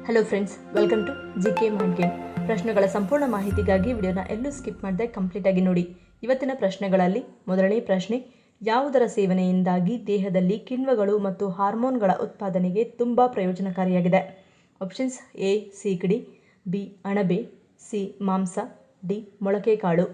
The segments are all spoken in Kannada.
Hello friends, welcome to GK mind game. ಪ್ರಶ್ನೆಗಳ ಸಂಪೂರ್ಣ ಮಾಹಿತಿಗಾಗಿ ವಿಡಿಯೋನ ಎಲ್ಲೂ ಸ್ಕಿಪ್ ಮಾಡದೆ ಕಂಪ್ಲೀಟಾಗಿ ನೋಡಿ. ಇವತ್ತಿನ ಪ್ರಶ್ನೆಗಳಲ್ಲಿ ಮೊದಲನೇ ಪ್ರಶ್ನೆ, ಯಾವುದರ ಸೇವನೆಯಿಂದಾಗಿ ದೇಹದಲ್ಲಿ ಕಿಣ್ವಗಳು ಮತ್ತು ಹಾರ್ಮೋನ್ಗಳ ಉತ್ಪಾದನೆಗೆ ತುಂಬ ಪ್ರಯೋಜನಕಾರಿಯಾಗಿದೆ? ಆಪ್ಷನ್ಸ್: ಎ ಸೀಗಡಿ, ಬಿ ಅಣಬೆ, ಸಿ ಮಾಂಸ, ಡಿ ಮೊಳಕೆಕಾಳು.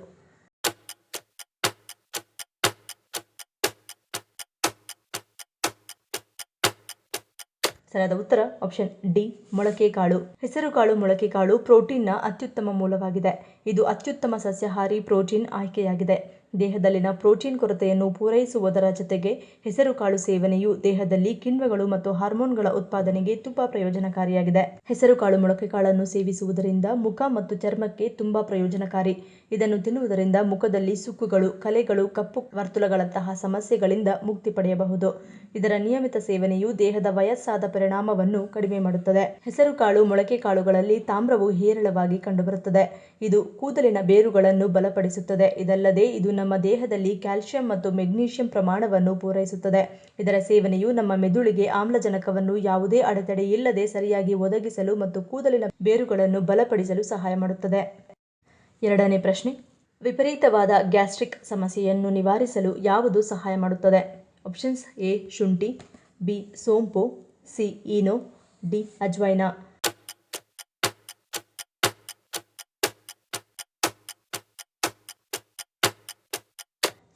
ಸರಿಯಾದ ಉತ್ತರ ಆಪ್ಷನ್ ಡಿ ಮೊಳಕೆಕಾಳು. ಹೆಸರುಕಾಳು ಮೊಳಕೆಕಾಳು ಪ್ರೋಟೀನ್ನ ಅತ್ಯುತ್ತಮ ಮೂಲವಾಗಿದೆ. ಇದು ಅತ್ಯುತ್ತಮ ಸಸ್ಯಾಹಾರಿ ಪ್ರೋಟೀನ್ ಆಯ್ಕೆಯಾಗಿದೆ. ದೇಹದಲ್ಲಿನ ಪ್ರೋಟೀನ್ ಕೊರತೆಯನ್ನು ಪೂರೈಸುವುದರ ಜೊತೆಗೆ ಹೆಸರುಕಾಳು ಸೇವನೆಯು ದೇಹದಲ್ಲಿ ಕಿಣ್ವಗಳು ಮತ್ತು ಹಾರ್ಮೋನ್ಗಳ ಉತ್ಪಾದನೆಗೆ ತುಂಬಾ ಪ್ರಯೋಜನಕಾರಿಯಾಗಿದೆ. ಹೆಸರುಕಾಳು ಮೊಳಕೆಕಾಳನ್ನು ಸೇವಿಸುವುದರಿಂದ ಮುಖ ಮತ್ತು ಚರ್ಮಕ್ಕೆ ತುಂಬಾ ಪ್ರಯೋಜನಕಾರಿ. ಇದನ್ನು ತಿನ್ನುವುದರಿಂದ ಮುಖದಲ್ಲಿ ಸುಕ್ಕುಗಳು, ಕಲೆಗಳು, ಕಪ್ಪು ವರ್ತುಲಗಳಂತಹ ಸಮಸ್ಯೆಗಳಿಂದ ಮುಕ್ತಿ ಪಡೆಯಬಹುದು. ಇದರ ನಿಯಮಿತ ಸೇವನೆಯು ದೇಹದ ವಯಸ್ಸಾದ ಪರಿಣಾಮವನ್ನು ಕಡಿಮೆ ಮಾಡುತ್ತದೆ. ಹೆಸರುಕಾಳು ಮೊಳಕೆಕಾಳುಗಳಲ್ಲಿ ತಾಮ್ರವು ಹೇರಳವಾಗಿ ಕಂಡುಬರುತ್ತದೆ. ಇದು ಕೂದಲಿನ ಬೇರುಗಳನ್ನು ಬಲಪಡಿಸುತ್ತದೆ. ಇದಲ್ಲದೆ ಇದು ನಮ್ಮ ದೇಹದಲ್ಲಿ ಕ್ಯಾಲ್ಸಿಯಂ ಮತ್ತು ಮೆಗ್ನೀಷಿಯಂ ಪ್ರಮಾಣವನ್ನು ಪೂರೈಸುತ್ತದೆ. ಇದರ ಸೇವನೆಯು ನಮ್ಮ ಮೆದುಳಿಗೆ ಆಮ್ಲಜನಕವನ್ನು ಯಾವುದೇ ಅಡೆತಡೆ ಇಲ್ಲದೆ ಸರಿಯಾಗಿ ಒದಗಿಸಲು ಮತ್ತು ಕೂದಲಿನ ಬೇರುಗಳನ್ನು ಬಲಪಡಿಸಲು ಸಹಾಯ ಮಾಡುತ್ತದೆ. ಎರಡನೇ ಪ್ರಶ್ನೆ, ವಿಪರೀತವಾದ ಗ್ಯಾಸ್ಟ್ರಿಕ್ ಸಮಸ್ಯೆಯನ್ನು ನಿವಾರಿಸಲು ಯಾವುದು ಸಹಾಯ ಮಾಡುತ್ತದೆ? ಆಪ್ಷನ್ಸ್: ಎ ಶುಂಠಿ, ಬಿ ಸೋಂಪು, ಸಿ ಈನೋ, ಡಿ ಅಜ್ವೈನ.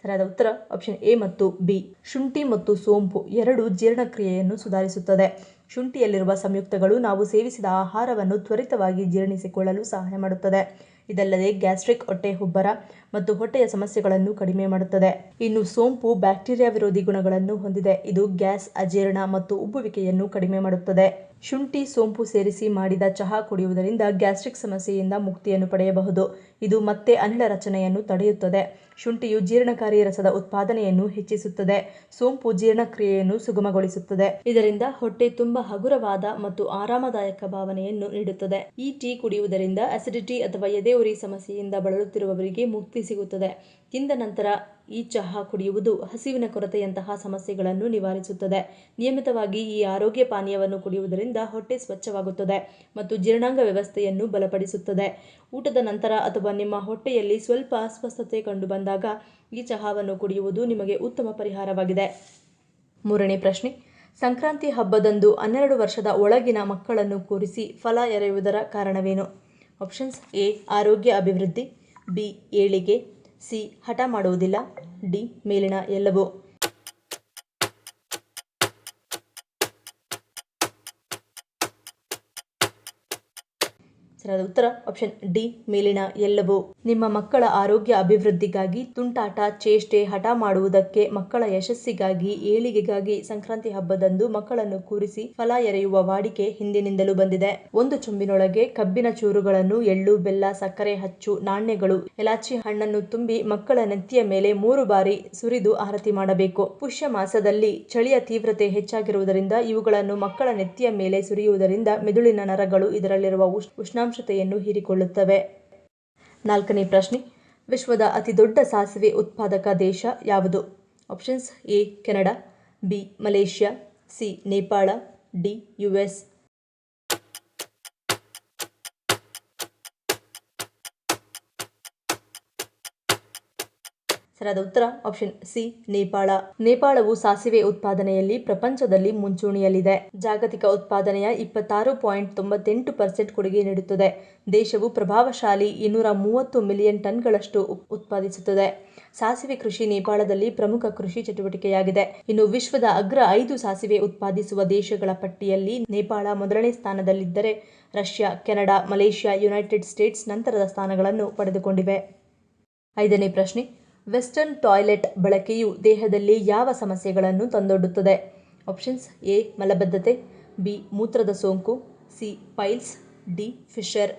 ಸರಿಯಾದ ಉತ್ತರ ಆಪ್ಷನ್ ಎ ಮತ್ತು ಬಿ. ಶುಂಠಿ ಮತ್ತು ಸೋಂಪು ಎರಡೂ ಜೀರ್ಣಕ್ರಿಯೆಯನ್ನು ಸುಧಾರಿಸುತ್ತದೆ. ಶುಂಠಿಯಲ್ಲಿರುವ ಸಂಯುಕ್ತಗಳು ನಾವು ಸೇವಿಸಿದ ಆಹಾರವನ್ನು ತ್ವರಿತವಾಗಿ ಜೀರ್ಣಿಸಿಕೊಳ್ಳಲು ಸಹಾಯ ಮಾಡುತ್ತದೆ. ಇದಲ್ಲದೆ ಗ್ಯಾಸ್ಟ್ರಿಕ್, ಹೊಟ್ಟೆಹುಬ್ಬರ ಮತ್ತು ಹೊಟ್ಟೆಯ ಸಮಸ್ಯೆಗಳನ್ನು ಕಡಿಮೆ ಮಾಡುತ್ತದೆ. ಇನ್ನು ಸೋಂಪು ಬ್ಯಾಕ್ಟೀರಿಯಾ ವಿರೋಧಿ ಗುಣಗಳನ್ನು ಹೊಂದಿದೆ. ಇದು ಗ್ಯಾಸ್, ಅಜೀರ್ಣ ಮತ್ತು ಉಬ್ಬುವಿಕೆಯನ್ನು ಕಡಿಮೆ ಮಾಡುತ್ತದೆ. ಶುಂಠಿ, ಸೋಂಪು ಸೇರಿಸಿ ಮಾಡಿದ ಚಹಾ ಕುಡಿಯುವುದರಿಂದ ಗ್ಯಾಸ್ಟ್ರಿಕ್ ಸಮಸ್ಯೆಯಿಂದ ಮುಕ್ತಿಯನ್ನು ಪಡೆಯಬಹುದು. ಇದು ಮತ್ತೆ ಅನಿಲ ರಚನೆಯನ್ನು ತಡೆಯುತ್ತದೆ. ಶುಂಠಿಯು ಜೀರ್ಣಕಾರಿ ರಸದ ಉತ್ಪಾದನೆಯನ್ನು ಹೆಚ್ಚಿಸುತ್ತದೆ. ಸೋಂಪು ಜೀರ್ಣಕ್ರಿಯೆಯನ್ನು ಸುಗಮಗೊಳಿಸುತ್ತದೆ. ಇದರಿಂದ ಹೊಟ್ಟೆ ತುಂಬ ಹಗುರವಾದ ಮತ್ತು ಆರಾಮದಾಯಕ ಭಾವನೆಯನ್ನು ನೀಡುತ್ತದೆ. ಈ ಟೀ ಕುಡಿಯುವುದರಿಂದ ಅಸಿಡಿಟಿ ಅಥವಾ ಎದೆಯುರಿ ಸಮಸ್ಯೆಯಿಂದ ಬಳಲುತ್ತಿರುವವರಿಗೆ ಮುಕ್ತಿ ಸಿಗುತ್ತದೆ. ತಿಂದ ನಂತರ ಈ ಚಹಾ ಕುಡಿಯುವುದು ಹಸಿವಿನ ಕೊರತೆಯಂತಹ ಸಮಸ್ಯೆಗಳನ್ನು ನಿವಾರಿಸುತ್ತದೆ. ನಿಯಮಿತವಾಗಿ ಈ ಆರೋಗ್ಯ ಪಾನೀಯವನ್ನು ಕುಡಿಯುವುದರಿಂದ ಹೊಟ್ಟೆ ಸ್ವಚ್ಛವಾಗುತ್ತದೆ ಮತ್ತು ಜೀರ್ಣಾಂಗ ವ್ಯವಸ್ಥೆಯನ್ನು ಬಲಪಡಿಸುತ್ತದೆ. ಊಟದ ನಂತರ ಅಥವಾ ನಿಮ್ಮ ಹೊಟ್ಟೆಯಲ್ಲಿ ಸ್ವಲ್ಪ ಅಸ್ವಸ್ಥತೆ ಕಂಡುಬಂದಾಗ ಈ ಚಹಾವನ್ನು ಕುಡಿಯುವುದು ನಿಮಗೆ ಉತ್ತಮ ಪರಿಹಾರವಾಗಿದೆ. ಮೂರನೇ ಪ್ರಶ್ನೆ, ಸಂಕ್ರಾಂತಿ ಹಬ್ಬದಂದು 12 ವರ್ಷದ ಒಳಗಿನ ಮಕ್ಕಳನ್ನು ಕೂರಿಸಿ ಫಲ ಎರೆಯುವುದರ ಕಾರಣವೇನು? ಆಪ್ಷನ್ಸ್: ಎ ಆರೋಗ್ಯ ಅಭಿವೃದ್ಧಿ, ಬಿ ಏಳಿಗೆ, ಸಿ ಹಠ ಮಾಡುವುದಿಲ್ಲ, ಡಿ ಮೇಲಿನ ಎಲ್ಲವೂ. ಸರಿಯಾದ ಉತ್ತರ ಆಪ್ಷನ್ ಡಿ ಮೇಲಿನ ಎಲ್ಲವೂ. ನಿಮ್ಮ ಮಕ್ಕಳ ಆರೋಗ್ಯ ಅಭಿವೃದ್ಧಿಗಾಗಿ ತುಂಟಾಟ, ಚೇಷ್ಟೆ, ಹಠ ಮಾಡುವುದಕ್ಕೆ, ಮಕ್ಕಳ ಯಶಸ್ಸಿಗಾಗಿ, ಏಳಿಗೆಗಾಗಿ ಸಂಕ್ರಾಂತಿ ಹಬ್ಬದಂದು ಮಕ್ಕಳನ್ನು ಕೂರಿಸಿ ಫಲ ಎರೆಯುವ ವಾಡಿಕೆ ಹಿಂದಿನಿಂದಲೂ ಬಂದಿದೆ. ಒಂದು ಚೊಂಬಿನೊಳಗೆ ಕಬ್ಬಿನ ಚೂರುಗಳನ್ನು, ಎಳ್ಳು, ಬೆಲ್ಲ, ಸಕ್ಕರೆ, ಹಚ್ಚು, ನಾಣ್ಯಗಳು, ಎಲಾಚಿ ಹಣ್ಣನ್ನು ತುಂಬಿ ಮಕ್ಕಳ ನೆತ್ತಿಯ ಮೇಲೆ 3 ಬಾರಿ ಸುರಿದು ಆರತಿ ಮಾಡಬೇಕು. ಪುಷ್ಯ ಮಾಸದಲ್ಲಿ ಚಳಿಯ ತೀವ್ರತೆ ಹೆಚ್ಚಾಗಿರುವುದರಿಂದ ಇವುಗಳನ್ನು ಮಕ್ಕಳ ನೆತ್ತಿಯ ಮೇಲೆ ಸುರಿಯುವುದರಿಂದ ಮೆದುಳಿನ ನರಗಳು ಇದರಲ್ಲಿರುವ ಉಷ್ಣಾಂಶತೆಯನ್ನು ಹೀರಿಕೊಳ್ಳುತ್ತವೆ. ನಾಲ್ಕನೇ ಪ್ರಶ್ನೆ, ವಿಶ್ವದ ಅತಿದೊಡ್ಡ ಸಾಸಿವೆ ಉತ್ಪಾದಕ ದೇಶ ಯಾವುದು? Options: A Canada, B Malaysia, C Nepal, D US. ಸರಿಯಾದ ಉತ್ತರ ಆಪ್ಷನ್ ಸಿ ನೇಪಾಳ. ನೇಪಾಳವು ಸಾಸಿವೆ ಉತ್ಪಾದನೆಯಲ್ಲಿ ಪ್ರಪಂಚದಲ್ಲಿ ಮುಂಚೂಣಿಯಲ್ಲಿದೆ. ಜಾಗತಿಕ ಉತ್ಪಾದನೆಯ 26.98% ಕೊಡುಗೆ ನೀಡುತ್ತದೆ. ದೇಶವು ಪ್ರಭಾವಶಾಲಿ 230 ಮಿಲಿಯನ್ ಟನ್ಗಳಷ್ಟು ಉತ್ಪಾದಿಸುತ್ತದೆ. ಸಾಸಿವೆ ಕೃಷಿ ನೇಪಾಳದಲ್ಲಿ ಪ್ರಮುಖ ಕೃಷಿ ಚಟುವಟಿಕೆಯಾಗಿದೆ. ಇನ್ನು ವಿಶ್ವದ ಅಗ್ರ 5 ಸಾಸಿವೆ ಉತ್ಪಾದಿಸುವ ದೇಶಗಳ ಪಟ್ಟಿಯಲ್ಲಿ ನೇಪಾಳ ಮೊದಲನೇ ಸ್ಥಾನದಲ್ಲಿದ್ದರೆ Russia, Canada, Malaysia, United States ನಂತರದ ಸ್ಥಾನಗಳನ್ನು ಪಡೆದುಕೊಂಡಿವೆ. ಐದನೇ ಪ್ರಶ್ನೆ, ವೆಸ್ಟರ್ನ್ ಟಾಯ್ಲೆಟ್ ಬಳಕೆಯು ದೇಹದಲ್ಲಿ ಯಾವ ಸಮಸ್ಯೆಗಳನ್ನು ತಂದೊಡ್ಡುತ್ತದೆ? ಆಪ್ಷನ್ಸ್: ಎ ಮಲಬದ್ಧತೆ, ಬಿ ಮೂತ್ರದ ಸೋಂಕು, ಸಿ ಪೈಲ್ಸ್, ಡಿ ಫಿಷರ್.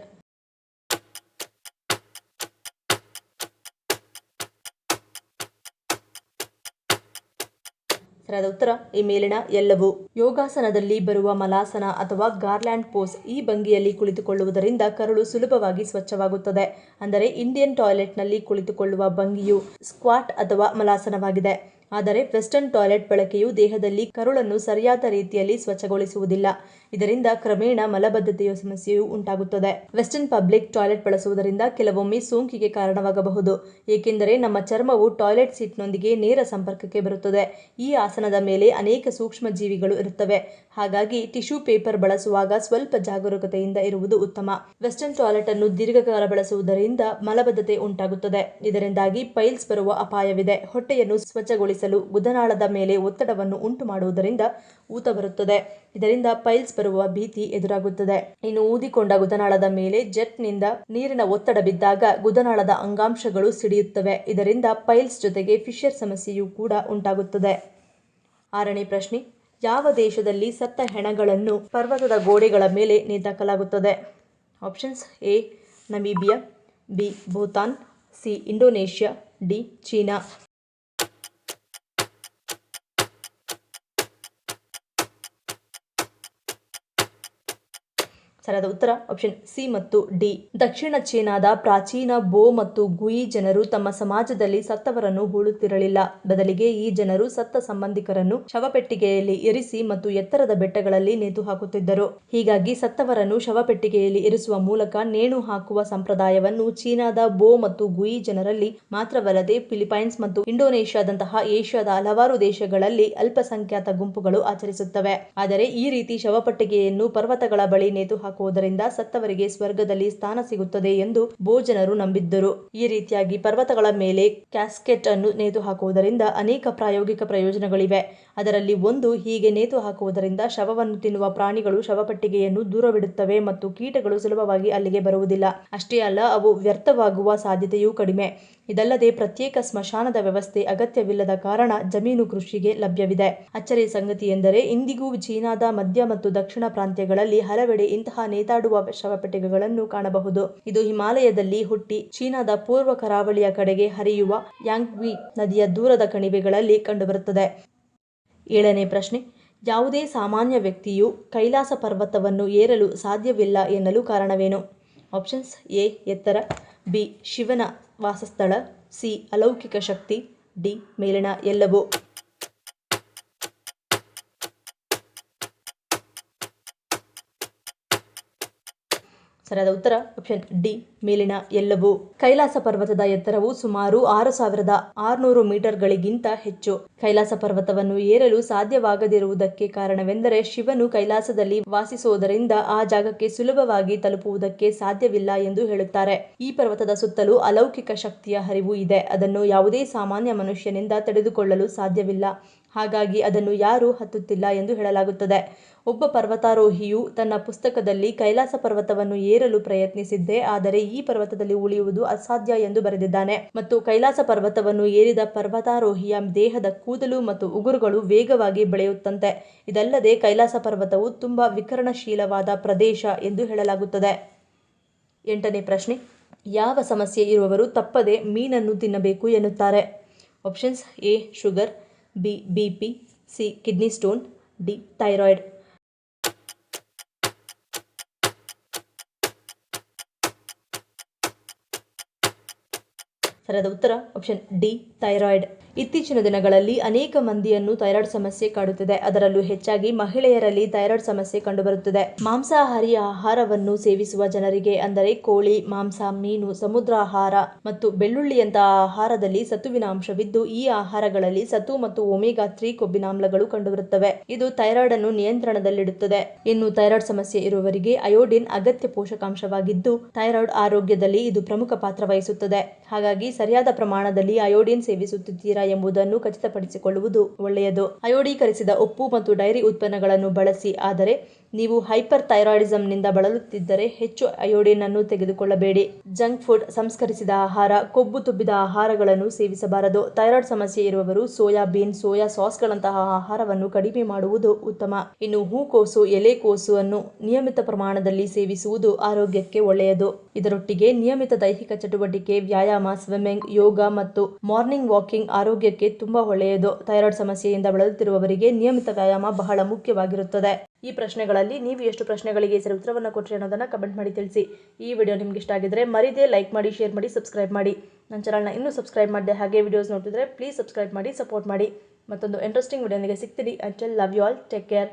ಸರಿಯಾದ ಉತ್ತರ ಈ ಮೇಲಿನ ಎಲ್ಲವೂ. ಯೋಗಾಸನದಲ್ಲಿ ಬರುವ ಮಲಾಸನ ಅಥವಾ ಗಾರ್ಲ್ಯಾಂಡ್ ಪೋಸ್, ಈ ಭಂಗಿಯಲ್ಲಿ ಕುಳಿತುಕೊಳ್ಳುವುದರಿಂದ ಕರುಳು ಸುಲಭವಾಗಿ ಸ್ವಚ್ಛವಾಗುತ್ತದೆ. ಅಂದರೆ ಇಂಡಿಯನ್ ಟಾಯ್ಲೆಟ್ನಲ್ಲಿ ಕುಳಿತುಕೊಳ್ಳುವ ಭಂಗಿಯು ಸ್ಕ್ವಾಟ್ ಅಥವಾ ಮಲಾಸನವಾಗಿದೆ. ಆದರೆ ವೆಸ್ಟರ್ನ್ ಟಾಯ್ಲೆಟ್ ಬಳಕೆಯು ದೇಹದಲ್ಲಿ ಕರುಳನ್ನು ಸರಿಯಾದ ರೀತಿಯಲ್ಲಿ ಸ್ವಚ್ಛಗೊಳಿಸುವುದಿಲ್ಲ. ಇದರಿಂದ ಕ್ರಮೇಣ ಮಲಬದ್ಧತೆಯ ಸಮಸ್ಯೆಯು ಉಂಟಾಗುತ್ತದೆ. ವೆಸ್ಟರ್ನ್ ಪಬ್ಲಿಕ್ ಟಾಯ್ಲೆಟ್ ಬಳಸುವುದರಿಂದ ಕೆಲವೊಮ್ಮೆ ಸೋಂಕಿಗೆ ಕಾರಣವಾಗಬಹುದು, ಏಕೆಂದರೆ ನಮ್ಮ ಚರ್ಮವು ಟಾಯ್ಲೆಟ್ ಸೀಟ್ನೊಂದಿಗೆ ನೇರ ಸಂಪರ್ಕಕ್ಕೆ ಬರುತ್ತದೆ. ಈ ಆಸನದ ಮೇಲೆ ಅನೇಕ ಸೂಕ್ಷ್ಮ ಜೀವಿಗಳು ಇರುತ್ತವೆ. ಹಾಗಾಗಿ ಟಿಶ್ಯೂ ಪೇಪರ್ ಬಳಸುವಾಗ ಸ್ವಲ್ಪ ಜಾಗರೂಕತೆಯಿಂದ ಇರುವುದು ಉತ್ತಮ. ವೆಸ್ಟರ್ನ್ ಟಾಯ್ಲೆಟ್ ಅನ್ನು ದೀರ್ಘಕಾಲ ಬಳಸುವುದರಿಂದ ಮಲಬದ್ಧತೆ ಉಂಟಾಗುತ್ತದೆ. ಇದರಿಂದಾಗಿ ಪೈಲ್ಸ್ ಬರುವ ಅಪಾಯವಿದೆ. ಹೊಟ್ಟೆಯನ್ನು ಸ್ವಚ್ಛಗೊಳಿಸಲು ಗುದನಾಳದ ಮೇಲೆ ಒತ್ತಡವನ್ನು ಉಂಟು ಮಾಡುವುದರಿಂದ ಊತ ಬರುತ್ತದೆ. ಇದರಿಂದ ಪೈಲ್ಸ್ ಬರುವ ಭೀತಿ ಎದುರಾಗುತ್ತದೆ. ಇನ್ನು ಊದಿಕೊಂಡ ಗುದನಾಳದ ಮೇಲೆ ಜೆಟ್ನಿಂದ ನೀರಿನ ಒತ್ತಡ ಬಿದ್ದಾಗ ಗುದನಾಳದ ಅಂಗಾಂಶಗಳು ಸಿಡಿಯುತ್ತವೆ. ಇದರಿಂದ ಪೈಲ್ಸ್ ಜೊತೆಗೆ ಫಿಷರ್ ಸಮಸ್ಯೆಯೂ ಕೂಡ ಉಂಟಾಗುತ್ತದೆ. 6ನೇ ಪ್ರಶ್ನೆ, ಯಾವ ದೇಶದಲ್ಲಿ ಸತ್ತ ಹೆಣಗಳನ್ನು ಪರ್ವತದ ಗೋಡೆಗಳ ಮೇಲೆ ನೇತಾಕಲಾಗುತ್ತದೆ? Options: A Namibia, B Bhutan, C Indonesia, D ಚೀನಾ. ಸರಿಯಾದ ಉತ್ತರ ಆಪ್ಷನ್ ಸಿ ಮತ್ತು ಡಿ. ದಕ್ಷಿಣ ಚೀನಾದ ಪ್ರಾಚೀನ ಬೋ ಮತ್ತು ಗುಯಿ ಜನರು ತಮ್ಮ ಸಮಾಜದಲ್ಲಿ ಸತ್ತವರನ್ನು ಹೂಳುತ್ತಿರಲಿಲ್ಲ. ಬದಲಿಗೆ ಈ ಜನರು ಸತ್ತ ಸಂಬಂಧಿಕರನ್ನು ಶವಪೆಟ್ಟಿಗೆಯಲ್ಲಿ ಇರಿಸಿ ಮತ್ತು ಎತ್ತರದ ಬೆಟ್ಟಗಳಲ್ಲಿ ನೇತು ಹಾಕುತ್ತಿದ್ದರು. ಹೀಗಾಗಿ ಸತ್ತವರನ್ನು ಶವಪೆಟ್ಟಿಗೆಯಲ್ಲಿ ಇರಿಸುವ ಮೂಲಕ ನೇಣು ಹಾಕುವ ಸಂಪ್ರದಾಯವನ್ನು ಚೀನಾದ ಬೋ ಮತ್ತು ಗುಯಿ ಜನರಲ್ಲಿ ಮಾತ್ರವಲ್ಲದೆ ಫಿಲಿಪೈನ್ಸ್ ಮತ್ತು ಇಂಡೋನೇಷ್ಯಾದಂತಹ ಏಷ್ಯಾದ ಹಲವಾರು ದೇಶಗಳಲ್ಲಿ ಅಲ್ಪಸಂಖ್ಯಾತ ಗುಂಪುಗಳು ಆಚರಿಸುತ್ತವೆ. ಆದರೆ ಈ ರೀತಿ ಶವಪೆಟ್ಟಿಗೆಯನ್ನು ಪರ್ವತಗಳ ಬಳಿ ನೇತು ಹಾಕುವುದರಿಂದ ಸತ್ತವರಿಗೆ ಸ್ವರ್ಗದಲ್ಲಿ ಸ್ಥಾನ ಸಿಗುತ್ತದೆ ಎಂದು ಬೋ ಜನರು ನಂಬಿದ್ದರು. ಈ ರೀತಿಯಾಗಿ ಪರ್ವತಗಳ ಮೇಲೆ ಕ್ಯಾಸ್ಕೆಟ್ ಅನ್ನು ನೇತು ಹಾಕುವುದರಿಂದ ಅನೇಕ ಪ್ರಾಯೋಗಿಕ ಪ್ರಯೋಜನಗಳಿವೆ. ಅದರಲ್ಲಿ ಒಂದು, ಹೀಗೆ ನೇತು ಹಾಕುವುದರಿಂದ ಶವವನ್ನು ತಿನ್ನುವ ಪ್ರಾಣಿಗಳು ಶವಪೆಟ್ಟಿಗೆಯನ್ನು ದೂರವಿಡುತ್ತವೆ ಮತ್ತು ಕೀಟಗಳು ಸುಲಭವಾಗಿ ಅಲ್ಲಿಗೆ ಬರುವುದಿಲ್ಲ. ಅಷ್ಟೇ ಅಲ್ಲ, ಅವು ವ್ಯರ್ಥವಾಗುವ ಸಾಧ್ಯತೆಯೂ ಕಡಿಮೆ. ಇದಲ್ಲದೆ ಪ್ರತ್ಯೇಕ ಸ್ಮಶಾನದ ವ್ಯವಸ್ಥೆ ಅಗತ್ಯವಿಲ್ಲದ ಕಾರಣ ಜಮೀನು ಕೃಷಿಗೆ ಲಭ್ಯವಿದೆ. ಅಚ್ಚರಿಯ ಸಂಗತಿ ಎಂದರೆ ಇಂದಿಗೂ ಚೀನಾದ ಮಧ್ಯ ಮತ್ತು ದಕ್ಷಿಣ ಪ್ರಾಂತ್ಯಗಳಲ್ಲಿ ಹಲವೆಡೆ ಇಂತಹ ನೇತಾಡುವ ಶವಪೆಟ್ಟಿಗೆಗಳನ್ನು ಕಾಣಬಹುದು. ಇದು ಹಿಮಾಲಯದಲ್ಲಿ ಹುಟ್ಟಿ ಚೀನಾದ ಪೂರ್ವ ಕರಾವಳಿಯ ಕಡೆಗೆ ಹರಿಯುವ ಯಾಂಗ್ವಿ ನದಿಯ ದೂರದ ಕಣಿವೆಗಳಲ್ಲಿ ಕಂಡುಬರುತ್ತದೆ. 7ನೇ ಪ್ರಶ್ನೆ, ಯಾವುದೇ ಸಾಮಾನ್ಯ ವ್ಯಕ್ತಿಯು ಕೈಲಾಸ ಪರ್ವತವನ್ನು ಏರಲು ಸಾಧ್ಯವಿಲ್ಲ ಎನ್ನಲು ಕಾರಣವೇನು? ಆಪ್ಷನ್ಸ್: ಎ ಎತ್ತರ, ಬಿ ಶಿವನ ವಾಸಸ್ಥಳ, ಸಿ ಅಲೌಕಿಕ ಶಕ್ತಿ, ಡಿ ಮೇಲಿನ ಎಲ್ಲವೂ. ಸರಿಯಾದ ಉತ್ತರ ಆಪ್ಷನ್ ಡಿ ಮೇಲಿನ ಎಲ್ಲವೂ. ಕೈಲಾಸ ಪರ್ವತದ ಎತ್ತರವು ಸುಮಾರು 6600 ಮೀಟರ್ಗಳಿಗಿಂತ ಹೆಚ್ಚು. ಕೈಲಾಸ ಪರ್ವತವನ್ನು ಏರಲು ಸಾಧ್ಯವಾಗದಿರುವುದಕ್ಕೆ ಕಾರಣವೆಂದರೆ ಶಿವನು ಕೈಲಾಸದಲ್ಲಿ ವಾಸಿಸುವುದರಿಂದ ಆ ಜಾಗಕ್ಕೆ ಸುಲಭವಾಗಿ ತಲುಪುವುದಕ್ಕೆ ಸಾಧ್ಯವಿಲ್ಲ ಎಂದು ಹೇಳುತ್ತಾರೆ. ಈ ಪರ್ವತದ ಸುತ್ತಲೂ ಅಲೌಕಿಕ ಶಕ್ತಿಯ ಹರಿವು ಇದೆ. ಅದನ್ನು ಯಾವುದೇ ಸಾಮಾನ್ಯ ಮನುಷ್ಯನಿಂದ ತಡೆದುಕೊಳ್ಳಲು ಸಾಧ್ಯವಿಲ್ಲ. ಹಾಗಾಗಿ ಅದನ್ನು ಯಾರೂ ಹತ್ತುತ್ತಿಲ್ಲ ಎಂದು ಹೇಳಲಾಗುತ್ತದೆ. ಒಬ್ಬ ಪರ್ವತಾರೋಹಿಯು ತನ್ನ ಪುಸ್ತಕದಲ್ಲಿ ಕೈಲಾಸ ಪರ್ವತವನ್ನು ಏರಲು ಪ್ರಯತ್ನಿಸಿದ್ದೆ, ಆದರೆ ಈ ಪರ್ವತದಲ್ಲಿ ಉಳಿಯುವುದು ಅಸಾಧ್ಯ ಎಂದು ಬರೆದಿದ್ದಾನೆ. ಮತ್ತು ಕೈಲಾಸ ಪರ್ವತವನ್ನು ಏರಿದ ಪರ್ವತಾರೋಹಿಯ ದೇಹದ ಕೂದಲು ಮತ್ತು ಉಗುರುಗಳು ವೇಗವಾಗಿ ಬೆಳೆಯುತ್ತಂತೆ. ಇದಲ್ಲದೆ ಕೈಲಾಸ ಪರ್ವತವು ತುಂಬಾ ವಿಕಿರಣಶೀಲವಾದ ಪ್ರದೇಶ ಎಂದು ಹೇಳಲಾಗುತ್ತದೆ. 8ನೇ ಪ್ರಶ್ನೆ, ಯಾವ ಸಮಸ್ಯೆ ಇರುವವರು ತಪ್ಪದೆ ಮೀನನ್ನು ತಿನ್ನಬೇಕು ಎನ್ನುತ್ತಾರೆ? Options: A sugar, B BP, C kidney stone, D thyroid. ಸರಿಯಾದ ಉತ್ತರ ಆಪ್ಷನ್ ಡಿ ಥೈರಾಯ್ಡ್. ಇತ್ತೀಚಿನ ದಿನಗಳಲ್ಲಿ ಅನೇಕ ಮಂದಿಯನ್ನು ಥೈರಾಯ್ಡ್ ಸಮಸ್ಯೆ ಕಾಡುತ್ತಿದೆ. ಅದರಲ್ಲೂ ಹೆಚ್ಚಾಗಿ ಮಹಿಳೆಯರಲ್ಲಿ ಥೈರಾಯ್ಡ್ ಸಮಸ್ಯೆ ಕಂಡುಬರುತ್ತದೆ. ಮಾಂಸಾಹಾರಿ ಆಹಾರವನ್ನು ಸೇವಿಸುವ ಜನರಿಗೆ, ಅಂದರೆ ಕೋಳಿ ಮಾಂಸ, ಮೀನು, ಸಮುದ್ರ ಆಹಾರ ಮತ್ತು ಬೆಳ್ಳುಳ್ಳಿಯಂತಹ ಆಹಾರದಲ್ಲಿ ಸತುವಿನ ಅಂಶವಿದ್ದು, ಈ ಆಹಾರಗಳಲ್ಲಿ ಸತು ಮತ್ತು ಒಮೆಗಾ 3 ಕೊಬ್ಬಿನಾಮ್ಲಗಳು ಕಂಡುಬರುತ್ತವೆ. ಇದು ಥೈರಾಯ್ಡ್ ಅನ್ನು ನಿಯಂತ್ರಣದಲ್ಲಿಡುತ್ತದೆ. ಇನ್ನು ಥೈರಾಯ್ಡ್ ಸಮಸ್ಯೆ ಇರುವವರಿಗೆ ಅಯೋಡಿನ್ ಅಗತ್ಯ ಪೋಷಕಾಂಶವಾಗಿದ್ದು, ಥೈರಾಯ್ಡ್ ಆರೋಗ್ಯದಲ್ಲಿ ಇದು ಪ್ರಮುಖ ಪಾತ್ರ ವಹಿಸುತ್ತದೆ. ಹಾಗಾಗಿ ಸರಿಯಾದ ಪ್ರಮಾಣದಲ್ಲಿ ಅಯೋಡಿನ್ ಸೇವಿಸುತ್ತಿದ್ದೀರಾ ಎಂಬುದನ್ನು ಖಚಿತಪಡಿಸಿಕೊಳ್ಳುವುದು ಒಳ್ಳೆಯದು. ಅಯೋಡೀಕರಿಸಿದ ಉಪ್ಪು ಮತ್ತು ಡೈರಿ ಉತ್ಪನ್ನಗಳನ್ನು ಬಳಸಿ. ಆದರೆ ನೀವು ಹೈಪರ್ ಥೈರಾಯ್ಡಿಸಂನಿಂದ ಬಳಲುತ್ತಿದ್ದರೆ ಹೆಚ್ಚು ಅಯೋಡಿನ್ ಅನ್ನು ತೆಗೆದುಕೊಳ್ಳಬೇಡಿ. ಜಂಕ್ ಫುಡ್, ಸಂಸ್ಕರಿಸಿದ ಆಹಾರ, ಕೊಬ್ಬು ತುಂಬಿದ ಆಹಾರಗಳನ್ನು ಸೇವಿಸಬಾರದು. ಥೈರಾಯ್ಡ್ ಸಮಸ್ಯೆ ಇರುವವರು ಸೋಯಾಬೀನ್, ಸೋಯಾ ಸಾಸ್ಗಳಂತಹ ಆಹಾರವನ್ನು ಕಡಿಮೆ ಮಾಡುವುದು ಉತ್ತಮ. ಇನ್ನು ಹೂಕೋಸು, ಎಲೆಕೋಸು ಅನ್ನು ನಿಯಮಿತ ಪ್ರಮಾಣದಲ್ಲಿ ಸೇವಿಸುವುದು ಆರೋಗ್ಯಕ್ಕೆ ಒಳ್ಳೆಯದು. ಇದರೊಟ್ಟಿಗೆ ನಿಯಮಿತ ದೈಹಿಕ ಚಟುವಟಿಕೆ, ವ್ಯಾಯಾಮ, ಸ್ವಿಮ್ಮಿಂಗ್, ಯೋಗ ಮತ್ತು ಮಾರ್ನಿಂಗ್ ವಾಕಿಂಗ್ ಆರೋಗ್ಯಕ್ಕೆ ತುಂಬಾ ಒಳ್ಳೆಯದು. ಥೈರಾಯ್ಡ್ ಸಮಸ್ಯೆಯಿಂದ ಬಳಲುತ್ತಿರುವವರಿಗೆ ನಿಯಮಿತ ವ್ಯಾಯಾಮ ಬಹಳ ಮುಖ್ಯವಾಗಿರುತ್ತದೆ. ಈ ಪ್ರಶ್ನೆಗಳಲ್ಲಿ ನೀವು ಎಷ್ಟು ಪ್ರಶ್ನೆಗಳಿಗೆ ಸರಿ ಉತ್ತರವನ್ನು ಕೊಟ್ಟರೆ ಅನ್ನೋದನ್ನು ಕಮೆಂಟ್ ಮಾಡಿ ತಿಳಿಸಿ. ಈ ವಿಡಿಯೋ ನಿಮ್ಗೆ ಇಷ್ಟ ಆಗಿದ್ರೆ ಮರಿದೇ ಲೈಕ್ ಮಾಡಿ, ಶೇರ್ ಮಾಡಿ, ಸಬ್ಸ್ಕ್ರೈಬ್ ಮಾಡಿ. ನನ್ನ ಚಾನಲ್ನ ಇನ್ನೂ ಸಬ್ಸ್ಕ್ರೈಬ್ ಮಾಡಿದೆ ಹಾಗೆ ವಿಡಿಯೋಸ್ ನೋಡ್ತಿದ್ರೆ ಪ್ಲೀಸ್ ಸಬ್ಸ್ಕ್ರೈಬ್ ಮಾಡಿ, ಸಪೋರ್ಟ್ ಮಾಡಿ. ಮತ್ತೊಂದು ಇಂಟ್ರೆಸ್ಟಿಂಗ್ ವಿಡಿಯೋನಿಗೆ ಸಿಗ್ತೀನಿ. Until love you all, take care.